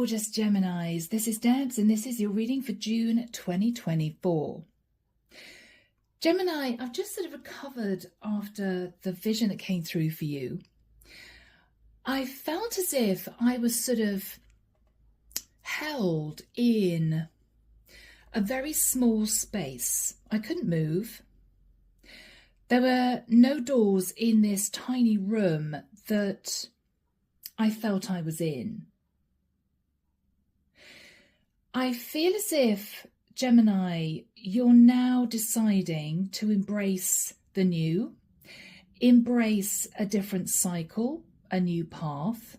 gorgeous Geminis. This is Debs and this is your reading for June 2024. Gemini, I've just sort of recovered after the vision that came through for you. I felt as if I was sort of held in a very small space. I couldn't move. There were no doors in this tiny room that I felt I was in. I feel as if, Gemini, you're now deciding to embrace the new, embrace a different cycle, a new path,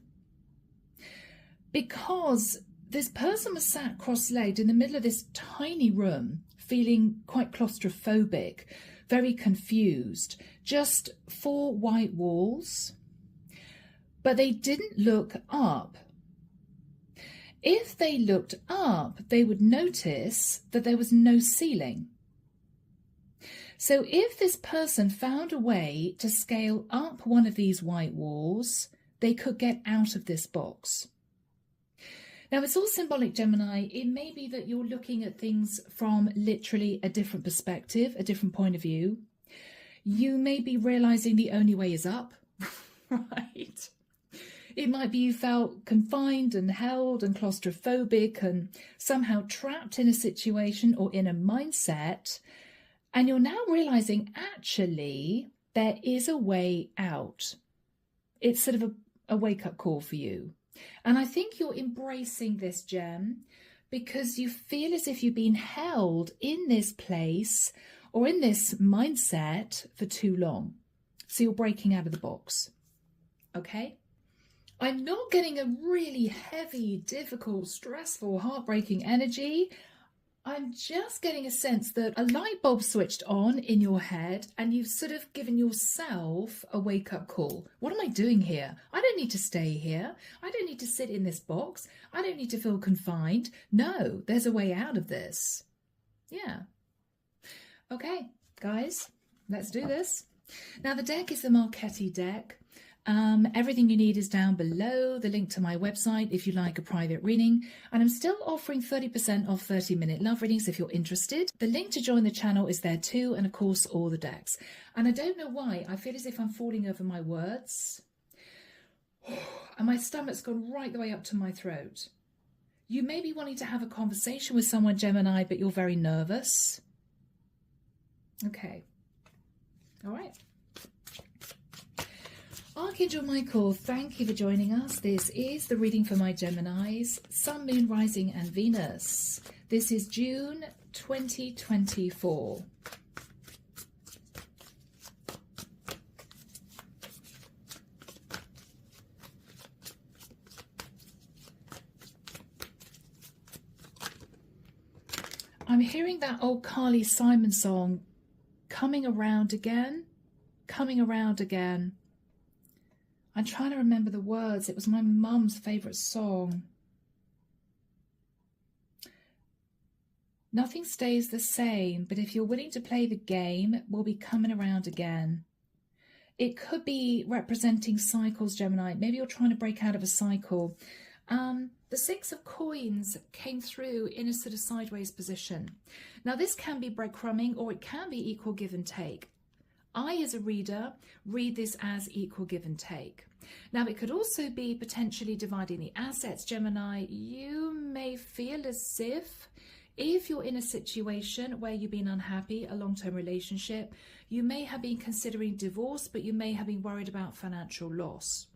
because this person was sat cross-legged in the middle of this tiny room, feeling quite claustrophobic, very confused, just 4 white walls, but they didn't look up. If they looked up, they would notice that there was no ceiling. So if this person found a way to scale up one of these white walls, they could get out of this box. Now, it's all symbolic, Gemini. It may be that you're looking at things from literally a different perspective, a different point of view. You may be realizing the only way is up, right? It might be you felt confined and held and claustrophobic and somehow trapped in a situation or in a mindset. And you're now realizing, actually, there is a way out. It's sort of a wake-up call for you. And I think you're embracing this, Gem, because you feel as if you've been held in this place or in this mindset for too long. So you're breaking out of the box. Okay? I'm not getting a really heavy, difficult, stressful, heartbreaking energy. I'm just getting a sense that a light bulb switched on in your head and you've sort of given yourself a wake-up call. What am I doing here? I don't need to stay here. I don't need to sit in this box. I don't need to feel confined. No, there's a way out of this. Yeah. Okay, guys, let's do this. Now, the deck is the Marchetti deck. Everything you need is down below, the link to my website if you like a private reading, and I'm still offering 30% off 30-minute love readings if you're interested. The link to join the channel is there too, and of course all the decks. And I don't know why, I feel as if I'm falling over my words and my stomach's gone right the way up to my throat. You may be wanting to have a conversation with someone, Gemini, but you're very nervous. Okay. All right. Archangel Michael, thank you for joining us. This is the reading for my Geminis, Sun, Moon, Rising and Venus. This is June 2024. I'm hearing that old Carly Simon song, Coming Around Again, Coming Around Again. I'm trying to remember the words. It was my mum's favourite song. Nothing stays the same, but if you're willing to play the game, we'll be coming around again. It could be representing cycles, Gemini. Maybe you're trying to break out of a cycle. The 6 of Coins came through in a sort of sideways position. Now, this can be breadcrumbing or it can be equal give and take. I, as a reader, read this as equal give and take. Now, it could also be potentially dividing the assets, Gemini. You may feel as if you're in a situation where you've been unhappy, a long-term relationship, you may have been considering divorce, but you may have been worried about financial loss.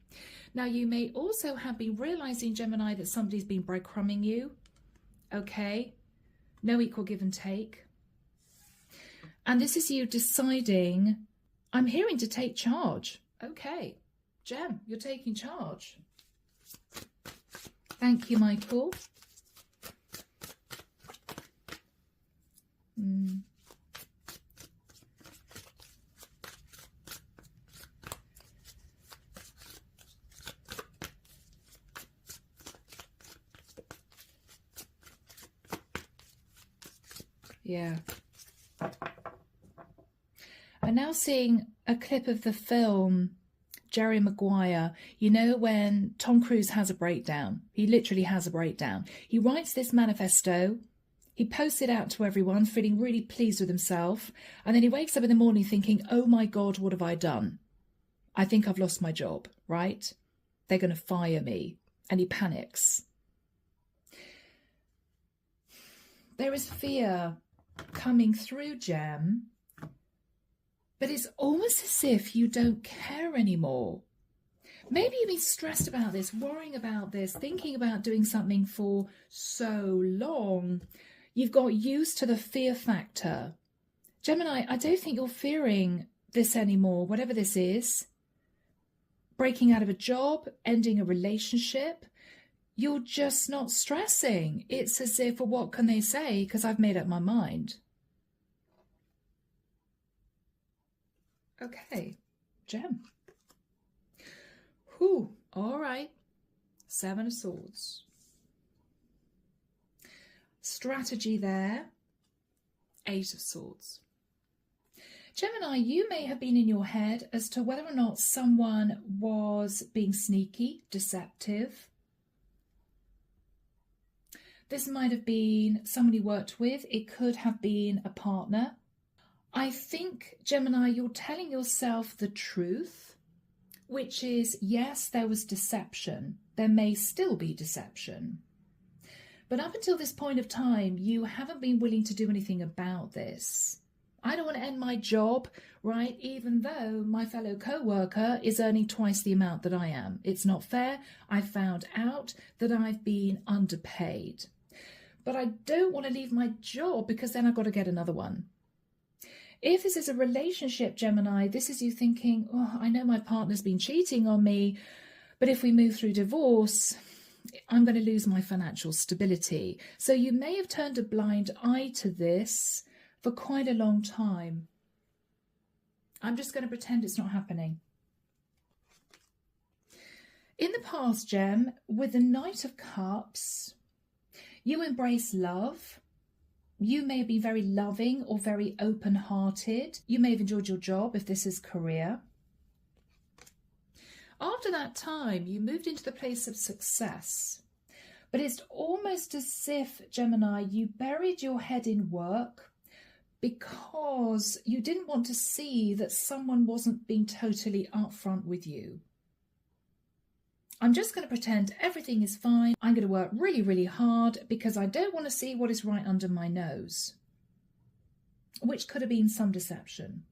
Now, you may also have been realizing, Gemini, that somebody's been breadcrumbing you. Okay, no equal give and take. And this is you deciding, I'm hearing to take charge. Okay, Gem, you're taking charge. Thank you, Michael. Yeah. I'm now seeing a clip of the film Jerry Maguire, you know, when Tom Cruise has a breakdown, he literally has a breakdown. He writes this manifesto, he posts it out to everyone, feeling really pleased with himself. And then he wakes up in the morning thinking, oh my God, what have I done? I think I've lost my job, right? They're going to fire me. And he panics. There is fear coming through, Gem. But it's almost as if you don't care anymore. Maybe you've been stressed about this, worrying about this, thinking about doing something for so long. You've got used to the fear factor. Gemini, I don't think you're fearing this anymore, whatever this is. Breaking out of a job, ending a relationship. You're just not stressing. It's as if, well, what can they say? Because I've made up my mind. Okay, Gem. Whew, all right. 7 of Swords. Strategy there. 8 of Swords. Gemini, you may have been in your head as to whether or not someone was being sneaky, deceptive. This might have been someone you worked with. It could have been a partner. I think, Gemini, you're telling yourself the truth, which is, yes, there was deception. There may still be deception. But up until this point of time, you haven't been willing to do anything about this. I don't want to end my job, right, even though my fellow co-worker is earning twice the amount that I am. It's not fair. I found out that I've been underpaid. But I don't want to leave my job because then I've got to get another one. If this is a relationship, Gemini, this is you thinking, oh, I know my partner's been cheating on me, but if we move through divorce, I'm going to lose my financial stability. So you may have turned a blind eye to this for quite a long time. I'm just going to pretend it's not happening. In the past, Gem, with the Knight of Cups, you embrace love. You may be very loving or very open-hearted. You may have enjoyed your job if this is career. After that time, you moved into the place of success. But it's almost as if, Gemini, you buried your head in work because you didn't want to see that someone wasn't being totally upfront with you. I'm just going to pretend everything is fine. I'm going to work really, really hard because I don't want to see what is right under my nose, which could have been some deception.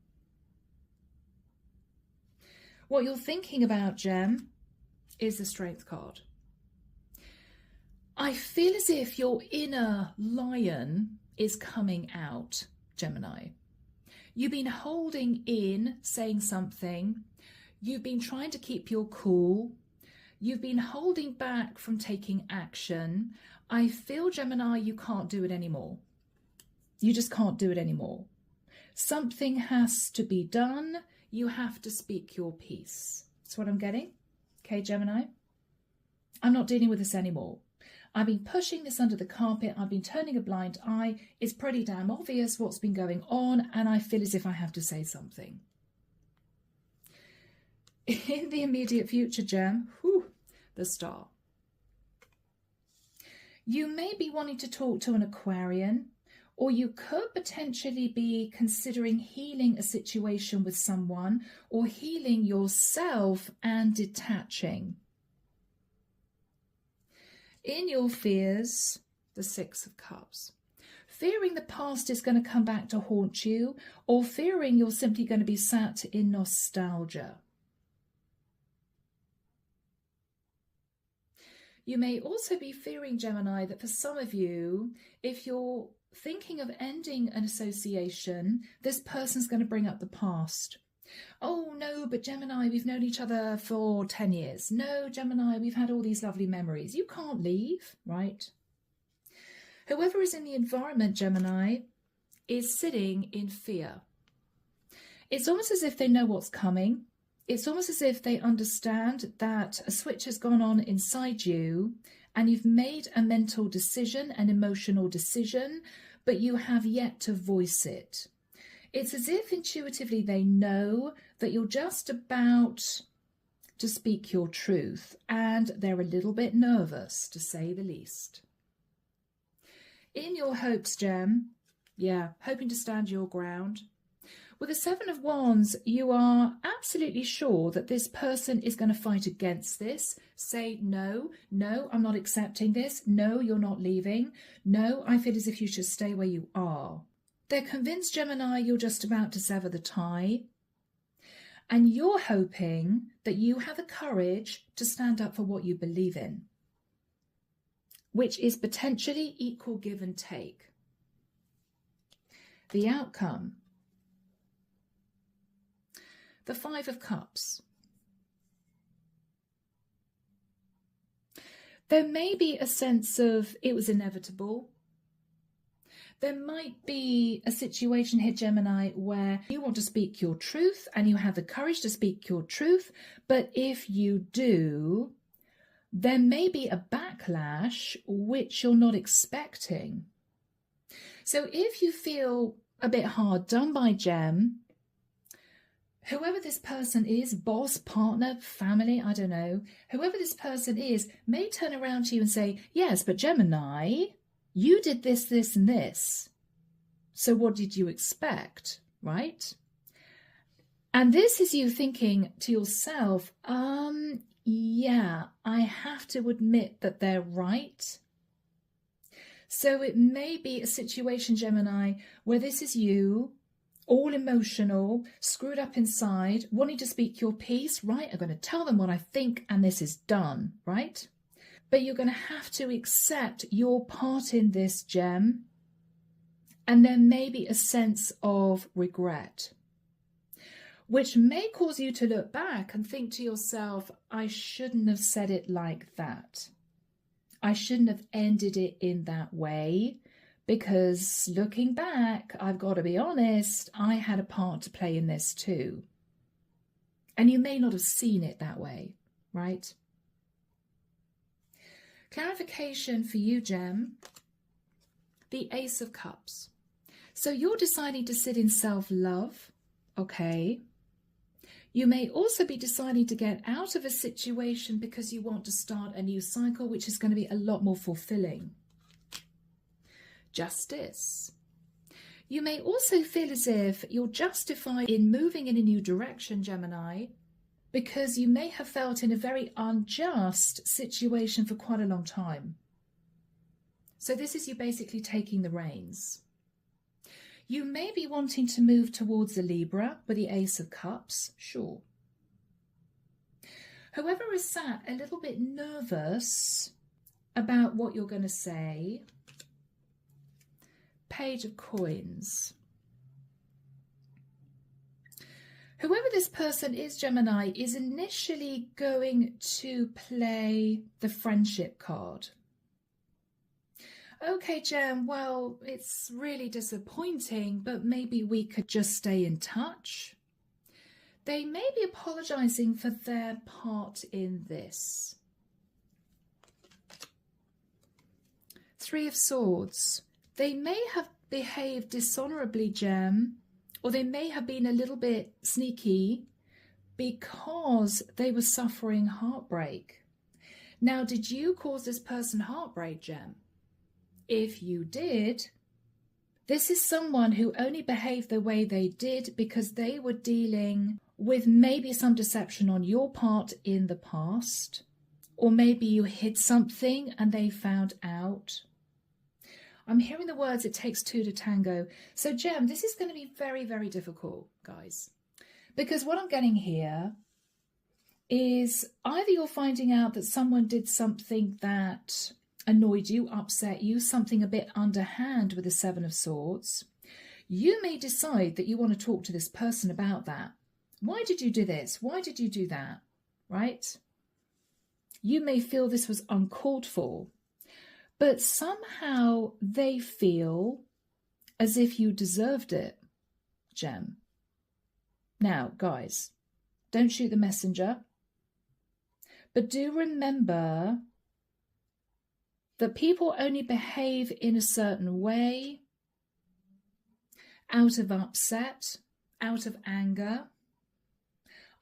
What you're thinking about, Gem, is the Strength card. I feel as if your inner lion is coming out, Gemini. You've been holding in, saying something. You've been trying to keep your cool. You've been holding back from taking action. I feel, Gemini, you can't do it anymore. You just can't do it anymore. Something has to be done. You have to speak your piece. That's what I'm getting. Okay, Gemini? I'm not dealing with this anymore. I've been pushing this under the carpet. I've been turning a blind eye. It's pretty damn obvious what's been going on, and I feel as if I have to say something. In the immediate future, Gem, the Star. You may be wanting to talk to an Aquarian, or you could potentially be considering healing a situation with someone or healing yourself and detaching. In your fears, the 6 of Cups. Fearing the past is going to come back to haunt you, or fearing you're simply going to be sat in nostalgia. You may also be fearing, Gemini, that for some of you, if you're thinking of ending an association, this person's going to bring up the past. Oh, no, but Gemini, we've known each other for 10 years. No, Gemini, we've had all these lovely memories. You can't leave, right? Whoever is in the environment, Gemini, is sitting in fear. It's almost as if they know what's coming. It's almost as if they understand that a switch has gone on inside you and you've made a mental decision, an emotional decision, but you have yet to voice it. It's as if intuitively they know that you're just about to speak your truth, and they're a little bit nervous, to say the least. In your hopes, Gem, hoping to stand your ground. With the Seven of Wands, you are absolutely sure that this person is going to fight against this. Say, no, I'm not accepting this. No, you're not leaving. No, I feel as if you should stay where you are. They're convinced, Gemini, you're just about to sever the tie. And you're hoping that you have the courage to stand up for what you believe in, which is potentially equal give and take. The outcome. The Five of Cups. There may be a sense of it was inevitable. There might be a situation here, Gemini, where you want to speak your truth and you have the courage to speak your truth. But if you do, there may be a backlash which you're not expecting. So if you feel a bit hard done by, Gem, whoever this person is, boss, partner, family, I don't know, whoever this person is may turn around to you and say, yes, but Gemini, you did this, this, and this. So what did you expect, right? And this is you thinking to yourself, yeah, I have to admit that they're right. So it may be a situation, Gemini, where this is you, all emotional, screwed up inside, wanting to speak your piece, right? I'm going to tell them what I think and this is done, right? But you're going to have to accept your part in this, Gem. And there may be a sense of regret, which may cause you to look back and think to yourself, I shouldn't have said it like that. I shouldn't have ended it in that way. Because looking back, I've got to be honest, I had a part to play in this too. And you may not have seen it that way, right? Clarification for you, Gem. The Ace of Cups. So you're deciding to sit in self-love, okay? You may also be deciding to get out of a situation because you want to start a new cycle, which is going to be a lot more fulfilling. Justice. You may also feel as if you're justified in moving in a new direction, Gemini, because you may have felt in a very unjust situation for quite a long time. So this is you basically taking the reins. You may be wanting to move towards a Libra with the Ace of Cups, sure. Whoever is sat a little bit nervous about what you're going to say, Page of Coins. Whoever this person is, Gemini, is initially going to play the friendship card. Okay, Gem, well, it's really disappointing, but maybe we could just stay in touch. They may be apologising for their part in this. Three of Swords. They may have behaved dishonourably, Gem, or they may have been a little bit sneaky because they were suffering heartbreak. Now, did you cause this person heartbreak, Gem? If you did, this is someone who only behaved the way they did because they were dealing with maybe some deception on your part in the past, or maybe you hid something and they found out. I'm hearing the words, it takes two to tango. So, Gem, this is going to be very, very difficult, guys. Because what I'm getting here is either you're finding out that someone did something that annoyed you, upset you, something a bit underhand with the Seven of Swords. You may decide that you want to talk to this person about that. Why did you do this? Why did you do that? Right? You may feel this was uncalled for. But somehow they feel as if you deserved it, Gem. Now, guys, don't shoot the messenger. But do remember that people only behave in a certain way out of upset, out of anger.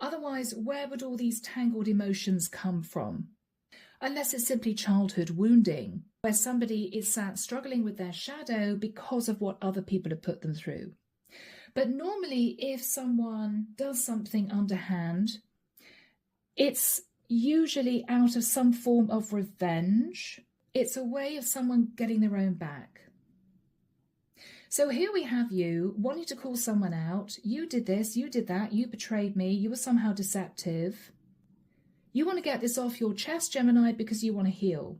Otherwise, where would all these tangled emotions come from? Unless it's simply childhood wounding, where somebody is sat struggling with their shadow because of what other people have put them through. But normally, if someone does something underhand, it's usually out of some form of revenge. It's a way of someone getting their own back. So here we have you wanting to call someone out. You did this, you did that, you betrayed me, you were somehow deceptive. You want to get this off your chest, Gemini, because you want to heal.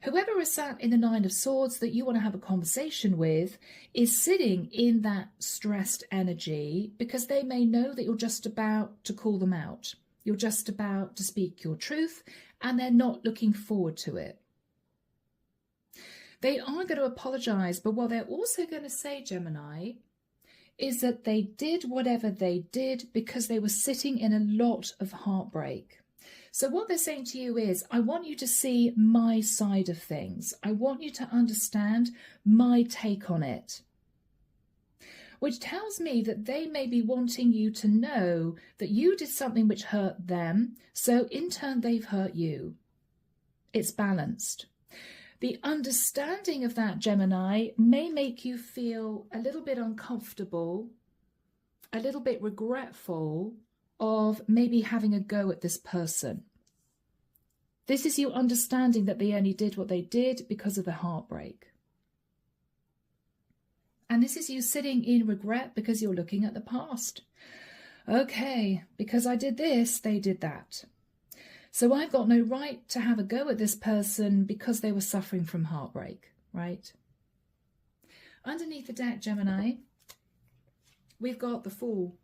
Whoever is sat in the Nine of Swords that you want to have a conversation with is sitting in that stressed energy because they may know that you're just about to call them out. You're just about to speak your truth and they're not looking forward to it. They are going to apologize, but what they're also going to say, Gemini, is that they did whatever they did because they were sitting in a lot of heartbreak. So what they're saying to you is, I want you to see my side of things. I want you to understand my take on it. Which tells me that they may be wanting you to know that you did something which hurt them, so in turn they've hurt you. It's balanced. The understanding of that, Gemini, may make you feel a little bit uncomfortable, a little bit regretful of maybe having a go at this person. This is you understanding that they only did what they did because of the heartbreak. And this is you sitting in regret because you're looking at the past. Okay, because I did this, they did that. So I've got no right to have a go at this person because they were suffering from heartbreak, right? Underneath the deck, Gemini, we've got the Fool.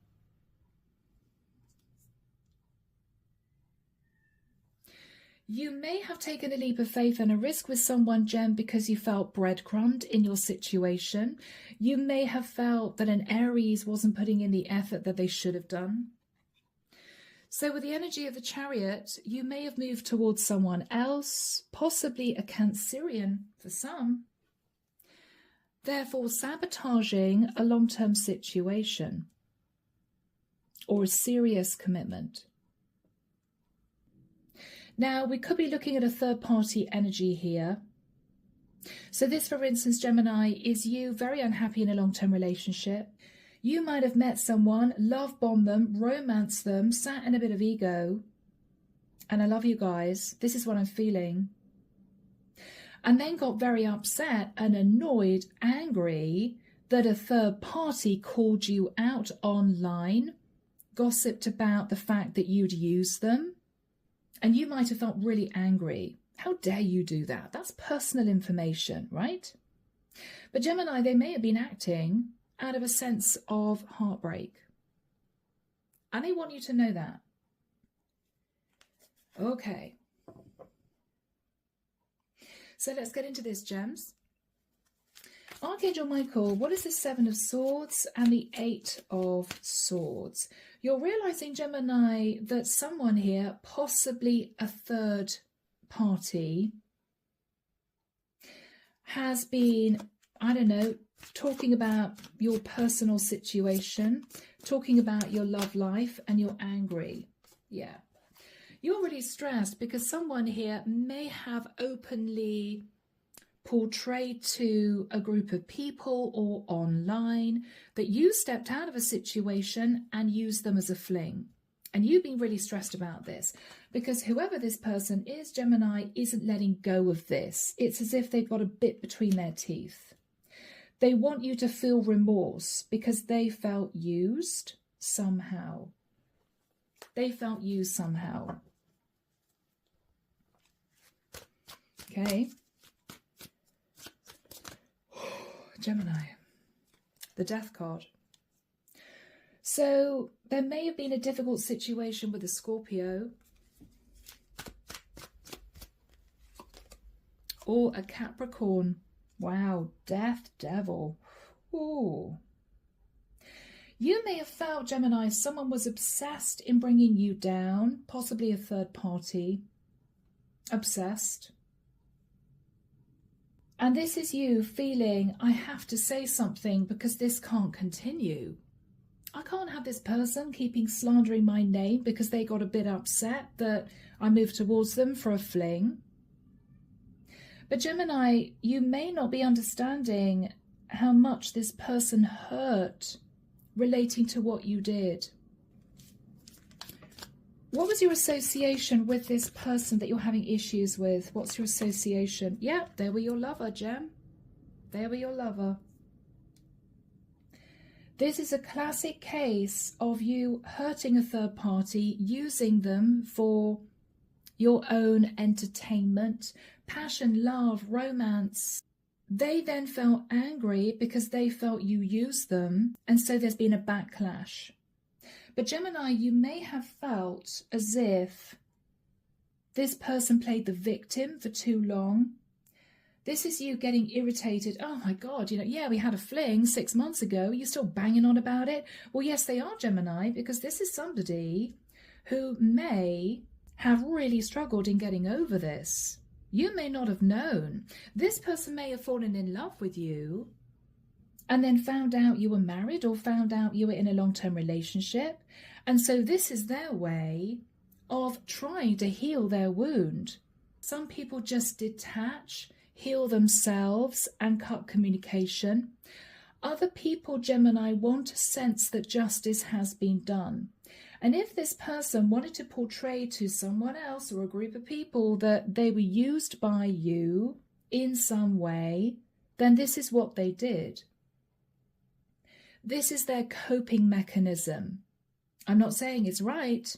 You may have taken a leap of faith and a risk with someone, Gem, because you felt breadcrumbed in your situation. You may have felt that an Aries wasn't putting in the effort that they should have done. So with the energy of the Chariot, you may have moved towards someone else, possibly a Cancerian for some, therefore sabotaging a long-term situation or a serious commitment. Now, we could be looking at a third-party energy here. So this, for instance, Gemini, is you very unhappy in a long-term relationship. You might have met someone, love-bombed them, romanced them, sat in a bit of ego. And I love you guys. This is what I'm feeling. And then got very upset and annoyed, angry that a third party called you out online, gossiped about the fact that you'd used them. And you might have felt really angry. How dare you do that? That's personal information, right? But Gemini, they may have been acting out of a sense of heartbreak. And they want you to know that. Okay. So let's get into this, Gems. Archangel Michael, what is the Seven of Swords and the Eight of Swords? You're realizing, Gemini, that someone here, possibly a third party, has been, I don't know, talking about your personal situation, talking about your love life, and you're angry. Yeah. You're really stressed because someone here may have openly portrayed to a group of people or online that you stepped out of a situation and used them as a fling. And you've been really stressed about this because whoever this person is, Gemini, isn't letting go of this. It's as if they've got a bit between their teeth. They want you to feel remorse because they felt used somehow. They felt used somehow. Okay. Gemini, the Death card. So there may have been a difficult situation with a Scorpio or a Capricorn. Wow, Death, Devil. Ooh. You may have felt, Gemini, someone was obsessed in bringing you down, possibly a third party. Obsessed. And this is you feeling, I have to say something because this can't continue. I can't have this person keeping slandering my name because they got a bit upset that I moved towards them for a fling. But Gemini, you may not be understanding how much this person hurt relating to what you did. What was your association with this person that you're having issues with? What's your association? Yeah, they were your lover, Gem. They were your lover. This is a classic case of you hurting a third party, using them for your own entertainment, passion, love, romance. They then felt angry because they felt you used them, and so there's been a backlash. But Gemini, you may have felt as if this person played the victim for too long. This is you getting irritated. Oh my God, yeah, we had a fling 6 months ago. You're still banging on about it? Well, yes, they are, Gemini, because this is somebody who may have really struggled in getting over this. You may not have known. This person may have fallen in love with you and then found out you were married or found out you were in a long-term relationship. And so this is their way of trying to heal their wound. Some people just detach, heal themselves and cut communication. Other people, Gemini, want to sense that justice has been done. And if this person wanted to portray to someone else or a group of people that they were used by you in some way, then this is what they did. This is their coping mechanism. I'm not saying it's right,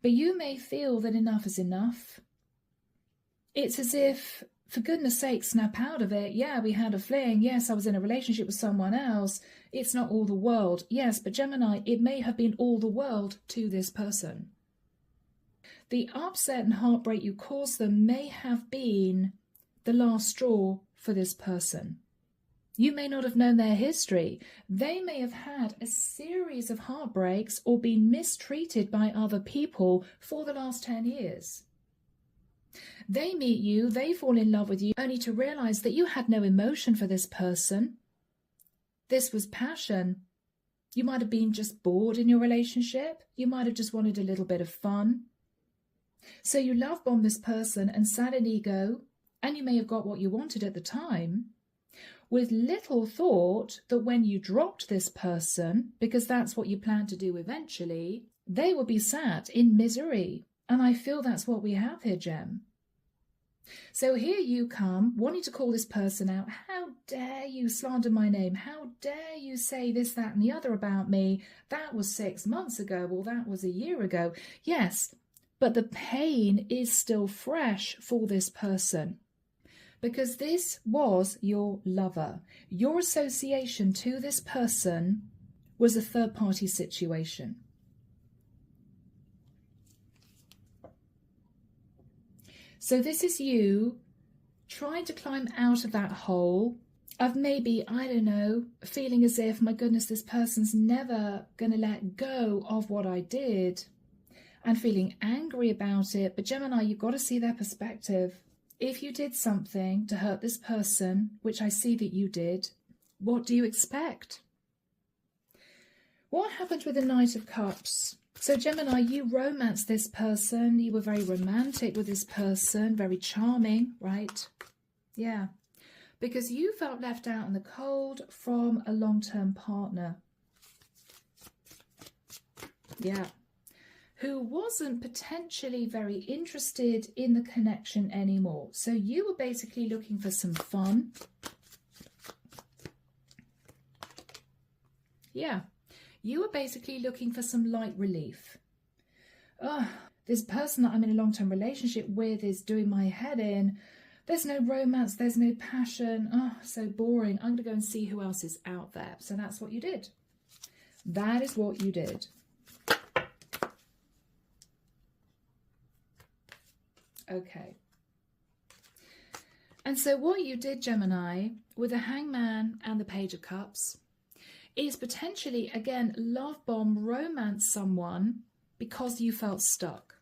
but you may feel that enough is enough. It's as if, for goodness sake, snap out of it. Yeah, we had a fling. Yes, I was in a relationship with someone else. It's not all the world. Yes, but Gemini, it may have been all the world to this person. The upset and heartbreak you caused them may have been the last straw for this person. You may not have known their history. They may have had a series of heartbreaks or been mistreated by other people for the last 10 years. They meet you, they fall in love with you, only to realize that you had no emotion for this person. This was passion. You might have been just bored in your relationship. You might have just wanted a little bit of fun. So you love bomb this person and sat in ego, and you may have got what you wanted at the time, with little thought that when you dropped this person, because that's what you plan to do eventually, they will be sat in misery. And I feel that's what we have here, Gem. So here you come, wanting to call this person out. How dare you slander my name? How dare you say this, that, and the other about me? That was 6 months ago, or that was a year ago. Yes, but the pain is still fresh for this person. Because this was your lover. Your association to this person was a third-party situation. So this is you trying to climb out of that hole of maybe, I don't know, feeling as if, my goodness, this person's never going to let go of what I did, and feeling angry about it. But Gemini, you've got to see their perspective. If you did something to hurt this person, which I see that you did, what do you expect? What happened with the Knight of Cups? So Gemini, you romanced this person. You were very romantic with this person, very charming, right? Yeah, because you felt left out in the cold from a long-term partner. Yeah. Who wasn't potentially very interested in the connection anymore. So you were basically looking for some fun. Yeah, you were basically looking for some light relief. Oh, this person that I'm in a long-term relationship with is doing my head in. There's no romance, there's no passion. Oh, so boring. I'm going to go and see who else is out there. So that's what you did. That is what you did. Okay. And so what you did, Gemini, with the Hangman and the Page of Cups, is potentially, again, love bomb, romance someone because you felt stuck.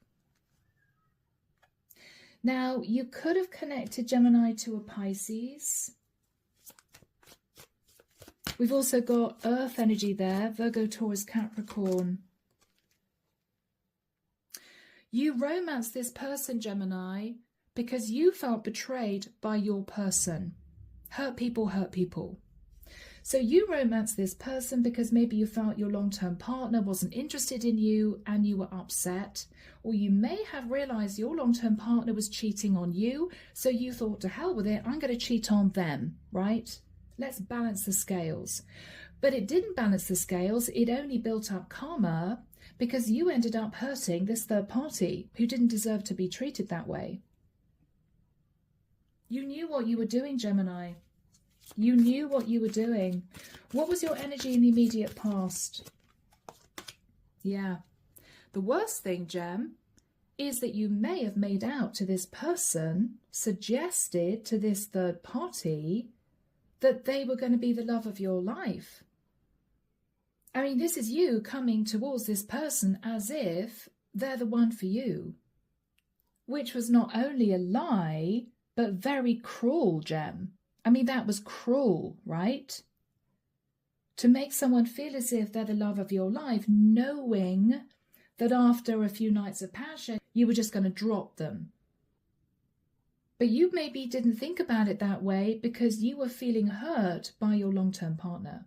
Now, you could have connected, Gemini, to a Pisces. We've also got Earth energy there, Virgo, Taurus, Capricorn. You romanced this person, Gemini, because you felt betrayed by your person. Hurt people hurt people. So you romanced this person because maybe you felt your long-term partner wasn't interested in you and you were upset. Or you may have realized your long-term partner was cheating on you, so you thought, to hell with it, I'm going to cheat on them, right? Let's balance the scales. But it didn't balance the scales. It only built up karma because you ended up hurting this third party who didn't deserve to be treated that way. You knew what you were doing, Gemini. You knew what you were doing. What was your energy in the immediate past? Yeah. The worst thing, Gem, is that you may have made out to this person, suggested to this third party, that they were going to be the love of your life. I mean, this is you coming towards this person as if they're the one for you, which was not only a lie, but very cruel, Gem. I mean, that was cruel, right? To make someone feel as if they're the love of your life, knowing that after a few nights of passion, you were just going to drop them. But you maybe didn't think about it that way because you were feeling hurt by your long-term partner.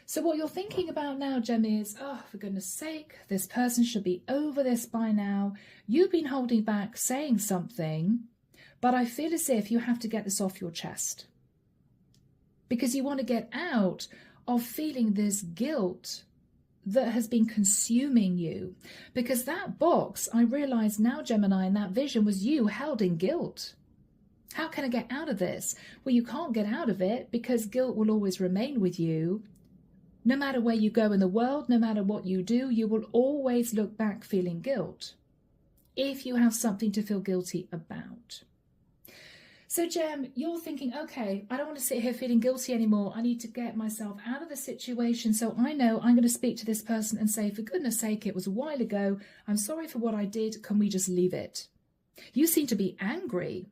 So what you're thinking about now, Gem, is, oh, for goodness sake, this person should be over this by now. You've been holding back saying something, but I feel as if you have to get this off your chest because you want to get out of feeling this guilt that has been consuming you. Because that box, I realize now, Gemini, in that vision was you held in guilt. How can I get out of this? Well, you can't get out of it because guilt will always remain with you. No matter where you go in the world, no matter what you do, you will always look back feeling guilt if you have something to feel guilty about. So, Gem, you're thinking, okay, I don't want to sit here feeling guilty anymore. I need to get myself out of the situation. So I know I'm going to speak to this person and say, for goodness sake, it was a while ago. I'm sorry for what I did. Can we just leave it? You seem to be angry.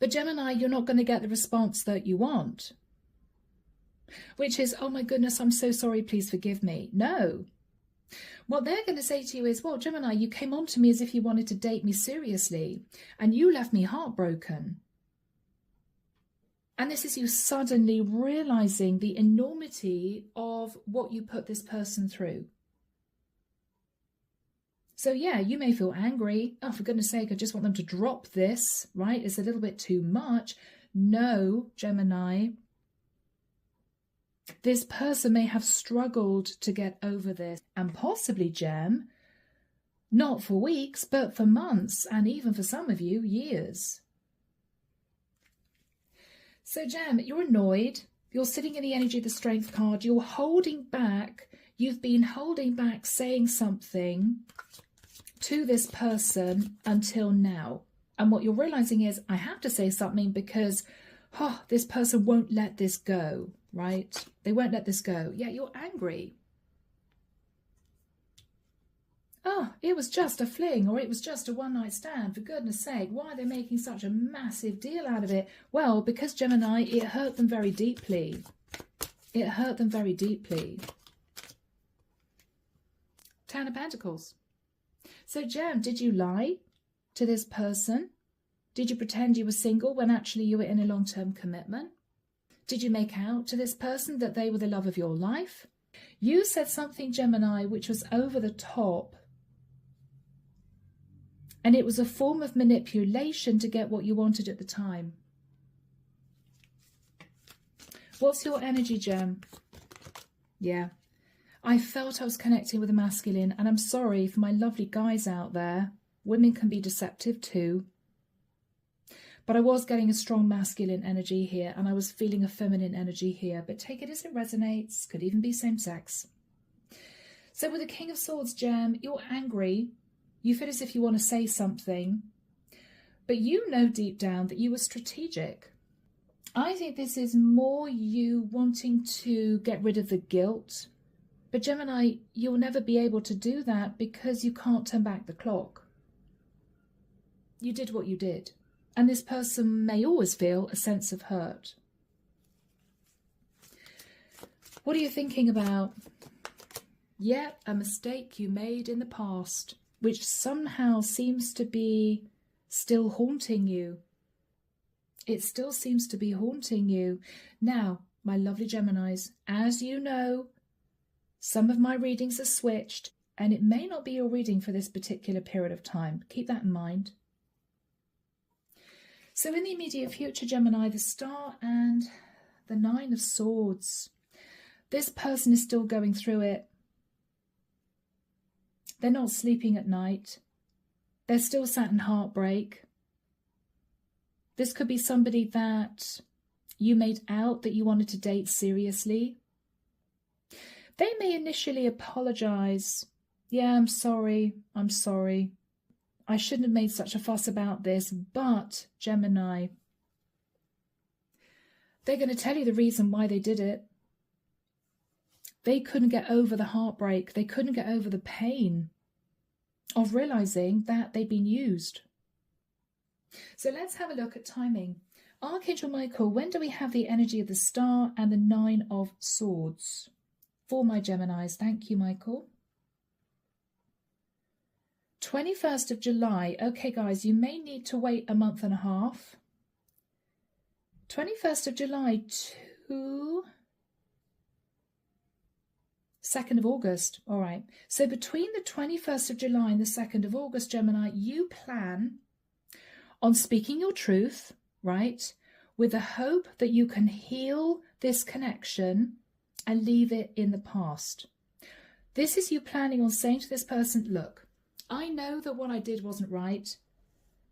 But Gemini, you're not going to get the response that you want, which is, oh my goodness, I'm so sorry, please forgive me. No. What they're going to say to you is, well, Gemini, you came on to me as if you wanted to date me seriously, and you left me heartbroken. And this is you suddenly realizing the enormity of what you put this person through. So yeah, you may feel angry. Oh, for goodness sake, I just want them to drop this, right? It's a little bit too much. No, Gemini. This person may have struggled to get over this, and possibly, Gem, not for weeks, but for months, and even for some of you, years. So, Gem, you're annoyed. You're sitting in the energy of the Strength card. You're holding back. You've been holding back saying something to this person until now. And what you're realizing is, I have to say something because this person won't let this go, right? They won't let this go. Yeah, you're angry. Oh, it was just a fling, or it was just a one-night stand. For goodness sake, why are they making such a massive deal out of it? Well, because, Gemini, it hurt them very deeply. It hurt them very deeply. Ten of Pentacles. So, Gem, did you lie to this person? Did you pretend you were single when actually you were in a long-term commitment? Did you make out to this person that they were the love of your life? You said something, Gemini, which was over the top. And it was a form of manipulation to get what you wanted at the time. What's your energy, Gem? Yeah. I felt I was connecting with a masculine, and I'm sorry for my lovely guys out there. Women can be deceptive too. But I was getting a strong masculine energy here, and I was feeling a feminine energy here. But take it as it resonates. Could even be same sex. So with the King of Swords, Gem, you're angry. You feel as if you want to say something. But you know deep down that you were strategic. I think this is more you wanting to get rid of the guilt. But Gemini, you'll never be able to do that because you can't turn back the clock. You did what you did. And this person may always feel a sense of hurt. What are you thinking about? Yeah, a mistake you made in the past, which somehow seems to be still haunting you. It still seems to be haunting you. Now, my lovely Geminis, as you know, some of my readings are switched, and it may not be your reading for this particular period of time. Keep that in mind. So in the immediate future, Gemini, the Star and the Nine of Swords. This person is still going through it. They're not sleeping at night. They're still sat in heartbreak. This could be somebody that you made out that you wanted to date seriously. They may initially apologize. Yeah, I'm sorry. I shouldn't have made such a fuss about this. But, Gemini, they're going to tell you the reason why they did it. They couldn't get over the heartbreak. They couldn't get over the pain of realizing that they'd been used. So let's have a look at timing. Archangel Michael, when do we have the energy of the Star and the Nine of Swords? For my Geminis, thank you, Michael. 21st of July. Okay, guys, you may need to wait a month and a half. 21st of July to 2nd of August. All right. So between the 21st of July and the 2nd of August, Gemini, you plan on speaking your truth, right? With the hope that you can heal this connection and leave it in the past. This is you planning on saying to this person, look, I know that what I did wasn't right,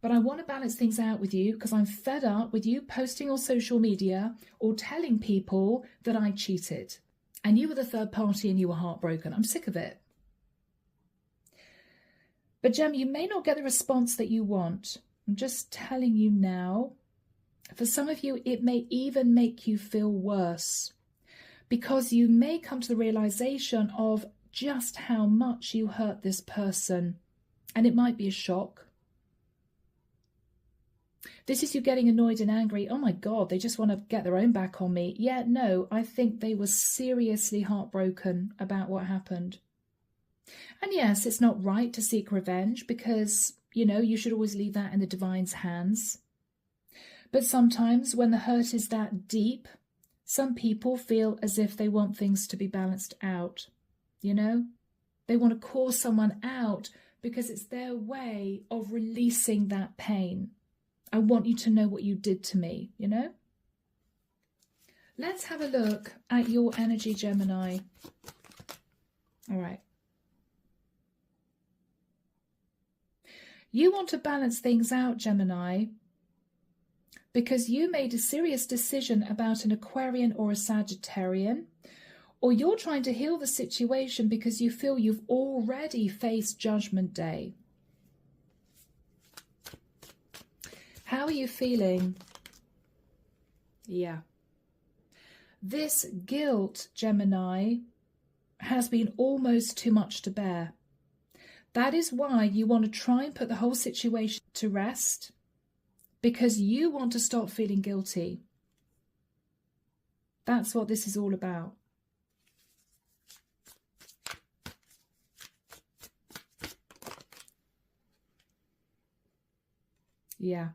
but I want to balance things out with you because I'm fed up with you posting on social media or telling people that I cheated and you were the third party and you were heartbroken. I'm sick of it. But Gem, you may not get the response that you want. I'm just telling you now. For some of you, it may even make you feel worse because you may come to the realization of just how much you hurt this person. And it might be a shock. This is you getting annoyed and angry. Oh my God, they just want to get their own back on me. Yeah, no, I think they were seriously heartbroken about what happened. And yes, it's not right to seek revenge because, you know, you should always leave that in the divine's hands. But sometimes when the hurt is that deep, some people feel as if they want things to be balanced out. You know, they want to call someone out because it's their way of releasing that pain. I want you to know what you did to me, you know? Let's have a look at your energy, Gemini. All right. You want to balance things out, Gemini, because you made a serious decision about an Aquarian or a Sagittarian, or you're trying to heal the situation because you feel you've already faced Judgment Day. How are you feeling? Yeah. This guilt, Gemini, has been almost too much to bear. That is why you want to try and put the whole situation to rest, because you want to stop feeling guilty. That's what this is all about. Yeah.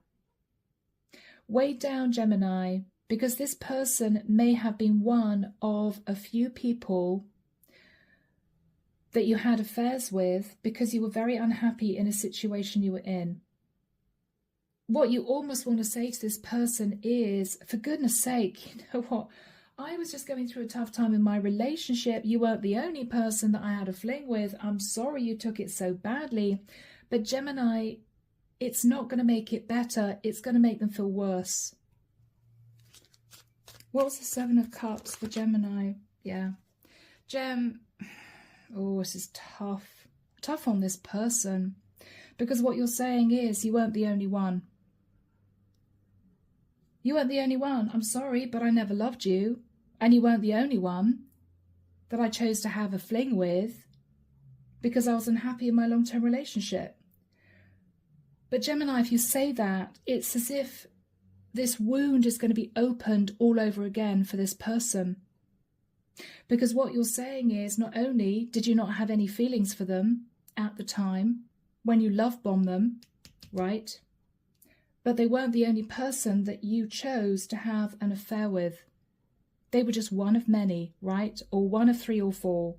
Weighed down, Gemini, because this person may have been one of a few people that you had affairs with because you were very unhappy in a situation you were in. What you almost want to say to this person is, for goodness sake, you know what? I was just going through a tough time in my relationship. You weren't the only person that I had a fling with. I'm sorry you took it so badly. But Gemini, it's not going to make it better. It's going to make them feel worse. What was the Seven of Cups for Gemini? Yeah. Gem, oh, this is tough. Tough on this person. Because what you're saying is you weren't the only one. You weren't the only one. I'm sorry, but I never loved you. And you weren't the only one that I chose to have a fling with because I was unhappy in my long-term relationship. But Gemini, if you say that, it's as if this wound is going to be opened all over again for this person. Because what you're saying is, not only did you not have any feelings for them at the time when you love bombed them, right? But they weren't the only person that you chose to have an affair with. They were just one of many, right? Or one of 3 or 4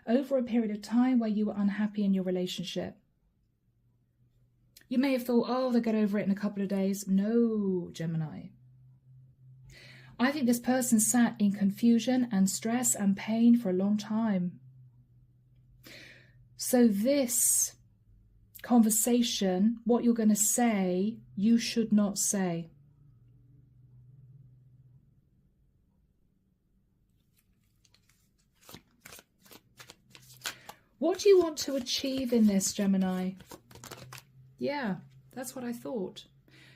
over a period of time where you were unhappy in your relationship. You may have thought, oh, they'll get over it in a couple of days. No, Gemini. I think this person sat in confusion and stress and pain for a long time. So this conversation, what you're going to say, you should not say. What do you want to achieve in this, Gemini? Yeah, that's what I thought.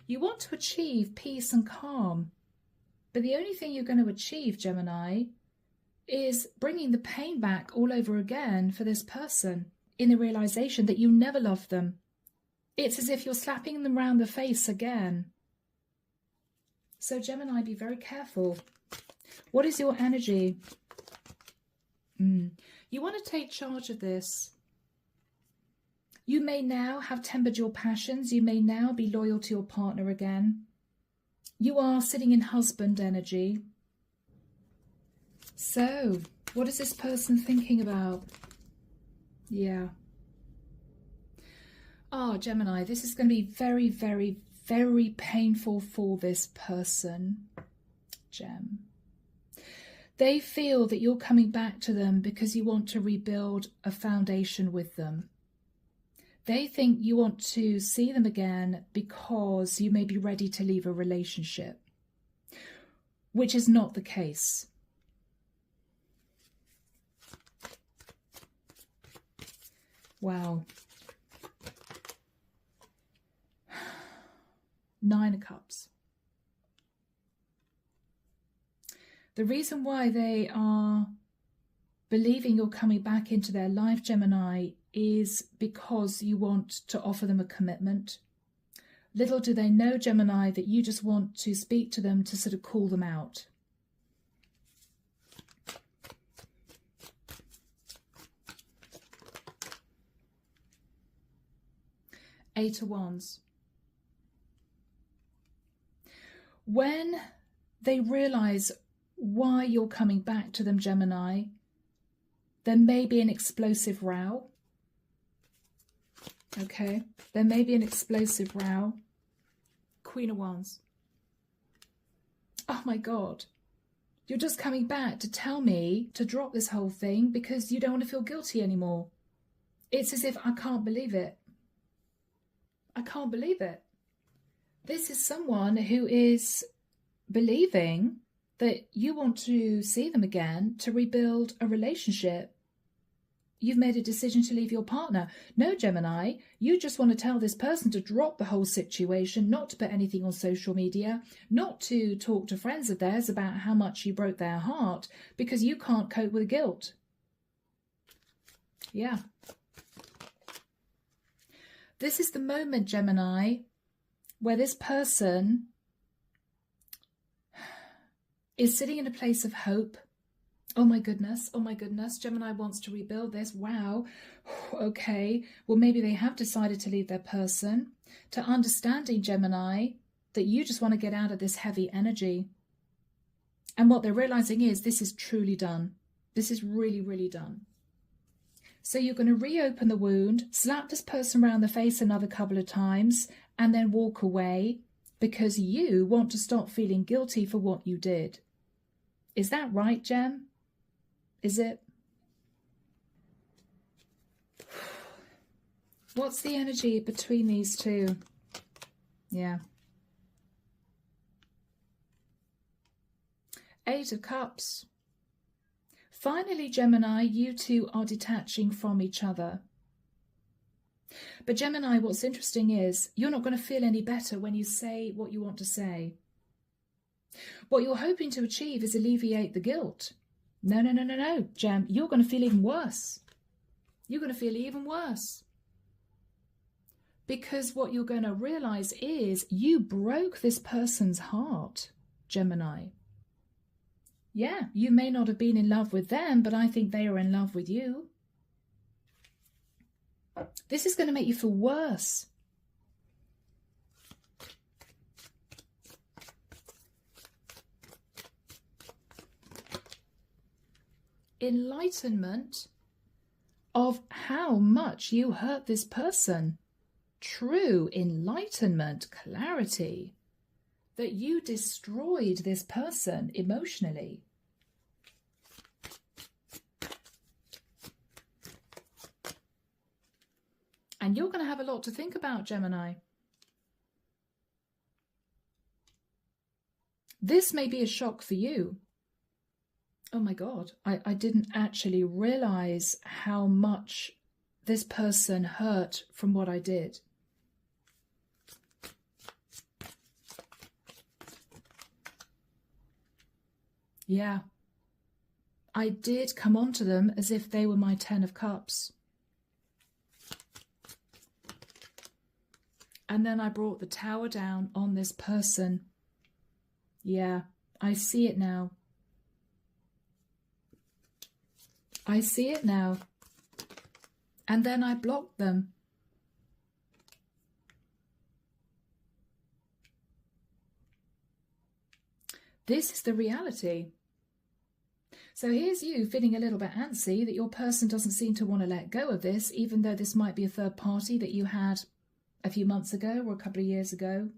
You want to achieve peace and calm. But the only thing you're going to achieve, Gemini, is bringing the pain back all over again for this person in the realization that you never loved them. It's as if you're slapping them round the face again. So Gemini, be very careful. What is your energy? You want to take charge of this. You may now have tempered your passions. You may now be loyal to your partner again. You are sitting in husband energy. So, what is this person thinking about? Yeah. Oh, Gemini, this is going to be very, very, very painful for this person. Gem. They feel that you're coming back to them because you want to rebuild a foundation with them. They think you want to see them again because you may be ready to leave a relationship, which is not the case. Wow. 9 of Cups. The reason why they are believing you're coming back into their life, Gemini, is because you want to offer them a commitment. Little do they know, Gemini, that you just want to speak to them to sort of call them out. Eight of Wands. When they realize why you're coming back to them, Gemini, there may be an explosive row. Okay, there may be an explosive row. Queen of Wands. Oh my God. You're just coming back to tell me to drop this whole thing because you don't want to feel guilty anymore. It's as if I can't believe it. I can't believe it. This is someone who is believing that you want to see them again to rebuild a relationship. You've made a decision to leave your partner. No, Gemini, you just want to tell this person to drop the whole situation, not to put anything on social media, not to talk to friends of theirs about how much you broke their heart, because you can't cope with guilt. Yeah. This is the moment, Gemini, where this person is sitting in a place of hope. Oh my goodness, Gemini wants to rebuild this. Wow, okay, well maybe they have decided to leave their person, to understanding, Gemini, that you just want to get out of this heavy energy. And what they're realizing is this is truly done. This is really, really done. So you're going to reopen the wound, slap this person around the face another couple of times, and then walk away because you want to stop feeling guilty for what you did. Is that right, Gem? Is it? What's the energy between these two? Yeah. 8 of Cups. Finally, Gemini, you two are detaching from each other. But Gemini, what's interesting is you're not going to feel any better when you say what you want to say. What you're hoping to achieve is alleviate the guilt. No, Gem, you're going to feel even worse. You're going to feel even worse. Because what you're going to realize is you broke this person's heart, Gemini. Yeah, you may not have been in love with them, but I think they are in love with you. This is going to make you feel worse. Enlightenment of how much you hurt this person. True enlightenment, clarity, that you destroyed this person emotionally. And you're going to have a lot to think about, Gemini. This may be a shock for you. Oh my God, I didn't actually realize how much this person hurt from what I did. Yeah, I did come onto them as if they were my 10 of Cups. And then I brought the Tower down on this person. Yeah, I see it now. I see it now. And then I blocked them. This is the reality. So here's you feeling a little bit antsy that your person doesn't seem to want to let go of this, even though this might be a third party that you had a few months ago or a couple of years ago.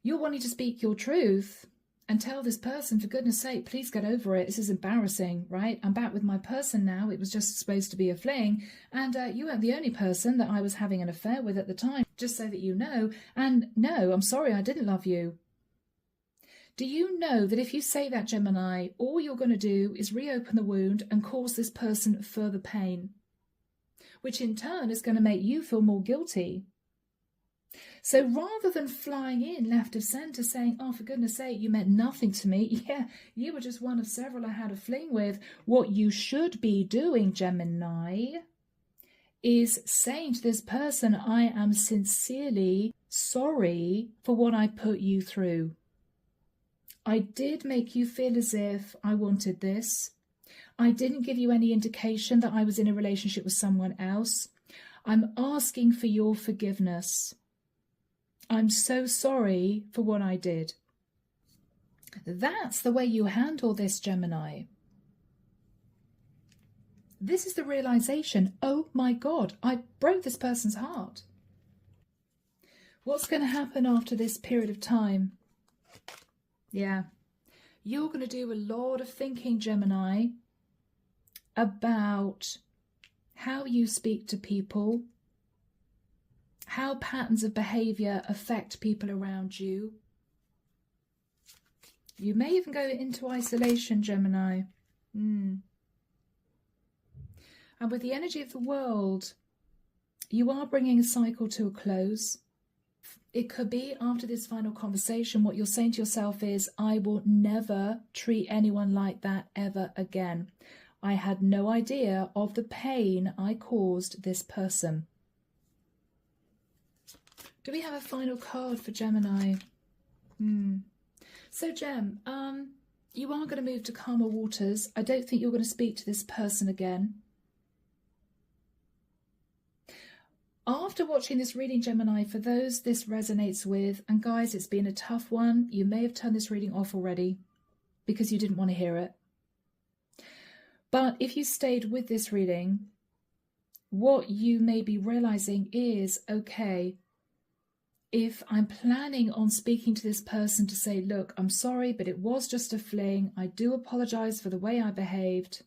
You're wanting to speak your truth and tell this person, for goodness sake, please get over it. This is embarrassing, right? I'm back with my person now. It was just supposed to be a fling. And you weren't the only person that I was having an affair with at the time, just so that you know. And no, I'm sorry, I didn't love you. Do you know that if you say that, Gemini, all you're going to do is reopen the wound and cause this person further pain, which in turn is going to make you feel more guilty. So rather than flying in left of centre saying, oh, for goodness sake, you meant nothing to me. Yeah, you were just one of several I had a fling with. What you should be doing, Gemini, is saying to this person, I am sincerely sorry for what I put you through. I did make you feel as if I wanted this. I didn't give you any indication that I was in a relationship with someone else. I'm asking for your forgiveness. I'm so sorry for what I did. That's the way you handle this, Gemini. This is the realization, oh my God, I broke this person's heart. What's going to happen after this period of time? Yeah, you're going to do a lot of thinking, Gemini, about how you speak to people, how patterns of behavior affect people around you. You may even go into isolation, Gemini. And with the energy of the world, you are bringing a cycle to a close. It could be after this final conversation, what you're saying to yourself is, I will never treat anyone like that ever again. I had no idea of the pain I caused this person. Do we have a final card for Gemini? So Gem, you are going to move to calmer waters. I don't think you're going to speak to this person again. After watching this reading, Gemini, for those this resonates with, and guys, it's been a tough one. You may have turned this reading off already because you didn't want to hear it. But if you stayed with this reading, what you may be realizing is, okay, if I'm planning on speaking to this person to say, look, I'm sorry, but it was just a fling. I do apologize for the way I behaved.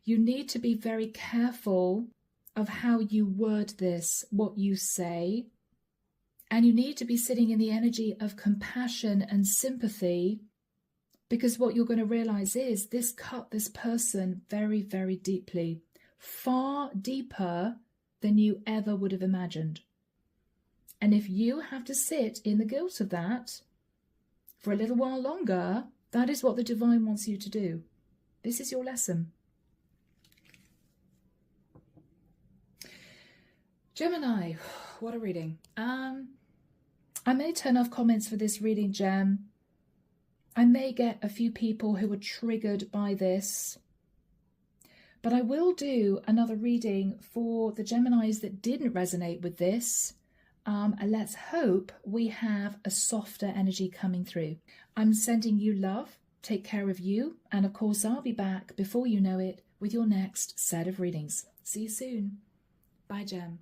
You need to be very careful of how you word this, what you say. And you need to be sitting in the energy of compassion and sympathy, because what you're going to realize is this cut this person very, very deeply, far deeper than you ever would have imagined. And if you have to sit in the guilt of that for a little while longer, that is what the divine wants you to do. This is your lesson. Gemini, what a reading. I may turn off comments for this reading, Gem. I may get a few people who are triggered by this, but I will do another reading for the Geminis that didn't resonate with this. And let's hope we have a softer energy coming through. I'm sending you love. Take care of you. And of course, I'll be back before you know it with your next set of readings. See you soon. Bye, Gem.